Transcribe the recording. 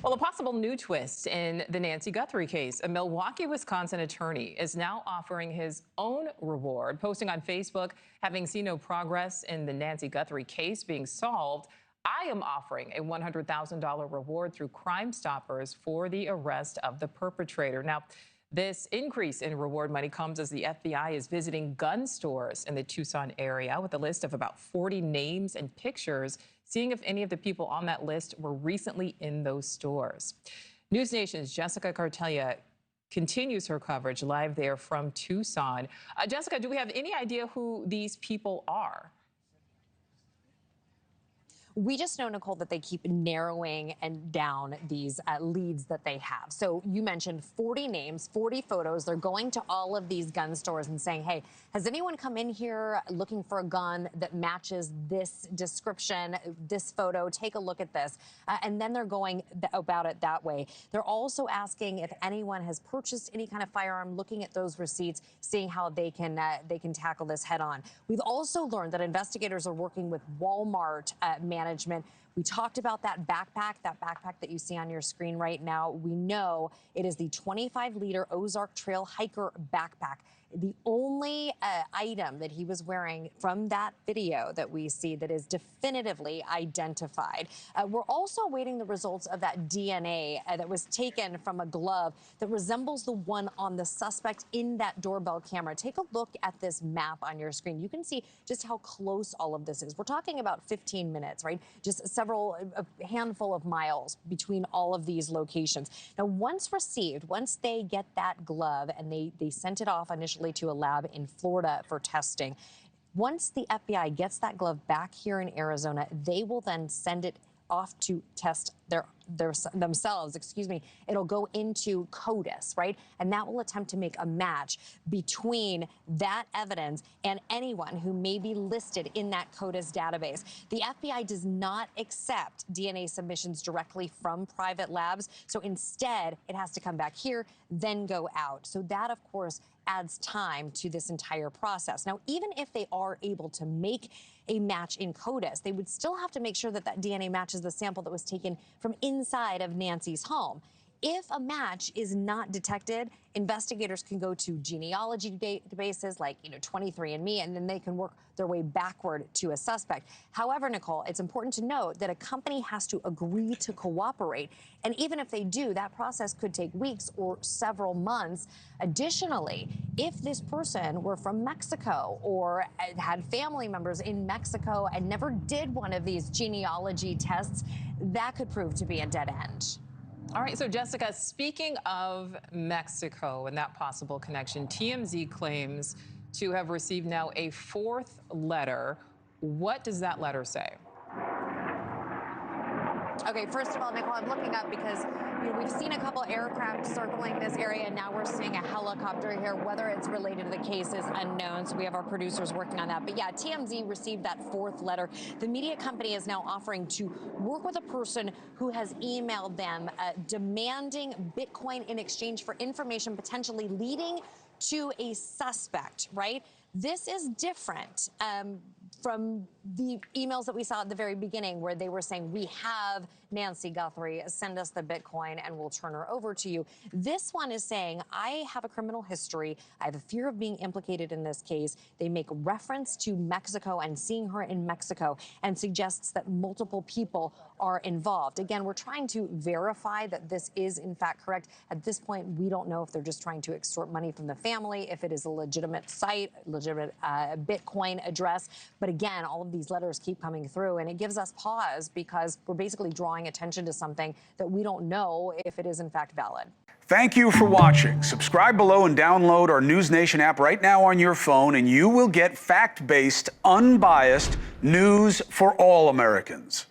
Well, a possible new twist in the Nancy Guthrie case. A Milwaukee, Wisconsin attorney is now offering his own reward, posting on Facebook, having seen no progress in the Nancy Guthrie case being solved. I am offering a $100,000 reward through Crime Stoppers for the arrest of the perpetrator. Now, this increase in reward money comes as the FBI is visiting gun stores in the Tucson area with a list of about 40 names and pictures, seeing if any of the people on that list were recently in those stores. NewsNation's Jessica Kartalija continues her coverage live there from Tucson. Jessica, do we have any idea who these people are? We just know, Nichole, that they keep narrowing and down these leads that they have. So you mentioned 40 names, 40 photos. They're going to all of these gun stores and saying, hey, has anyone come in here looking for a gun that matches this description, this photo? Take a look at this. And then they're going about it that way. They're also asking if anyone has purchased any kind of firearm, looking at those receipts, seeing how they can tackle this head on. We've also learned that investigators are working with Walmart management. We talked about that backpack that you see on your screen right now. We know it is the 25-liter Ozark Trail hiker backpack. The only item that he was wearing from that video that we see that is definitively identified. We're also awaiting the results of that DNA that was taken from a glove that resembles the one on the suspect in that doorbell camera. Take a look at this map on your screen. You can see just how close all of this is. We're talking about 15 minutes, right? Just a handful of miles between all of these locations. Now, once received, once they get that glove and they sent it off initially to a lab in Florida for testing. Once the FBI gets that glove back here in Arizona, they will then send it off to test themselves, excuse me. It'll go into CODIS, right? And that will attempt to make a match between that evidence and anyone who may be listed in that CODIS database. The FBI does not accept DNA submissions directly from private labs. So instead, it has to come back here, then go out. So that, of course, adds time to this entire process. Now, even if they are able to make a match in CODIS, they would still have to make sure that that DNA matches the sample that was taken from inside of Nancy's home. If a match is not detected, investigators can go to genealogy databases like 23andMe, and then they can work their way backward to a suspect. However, Nichole, it's important to note that a company has to agree to cooperate. And even if they do, that process could take weeks or several months. Additionally, if this person were from Mexico or had family members in Mexico and never did one of these genealogy tests, that could prove to be a dead end. All right, so Jessica, speaking of Mexico and that possible connection, TMZ claims to have received now a fourth letter. What does that letter say? Okay, first of all, Nichole, I'm looking up because we've seen a couple aircraft circling this area, and now we're seeing a helicopter here. Whether it's related to the case is unknown, so we have our producers working on that. But yeah, TMZ received that fourth letter. The media company is now offering to work with a person who has emailed them demanding Bitcoin in exchange for information potentially leading to a suspect, right? This is different from the emails that we saw at the very beginning where they were saying, we have Nancy Guthrie, send us the Bitcoin and we'll turn her over to you. This one is saying, I have a criminal history. I have a fear of being implicated in this case. They make reference to Mexico and seeing her in Mexico and suggests that multiple people are involved. Again, we're trying to verify that this is in fact correct. At this point, we don't know if they're just trying to extort money from the family, if it is a legitimate site, legitimate Bitcoin address. But again, all of these letters keep coming through, and it gives us pause because we're basically drawing attention to something that we don't know if it is in fact valid. Thank you for watching. Subscribe below and download our NewsNation app right now on your phone, and you will get fact-based, unbiased news for all Americans.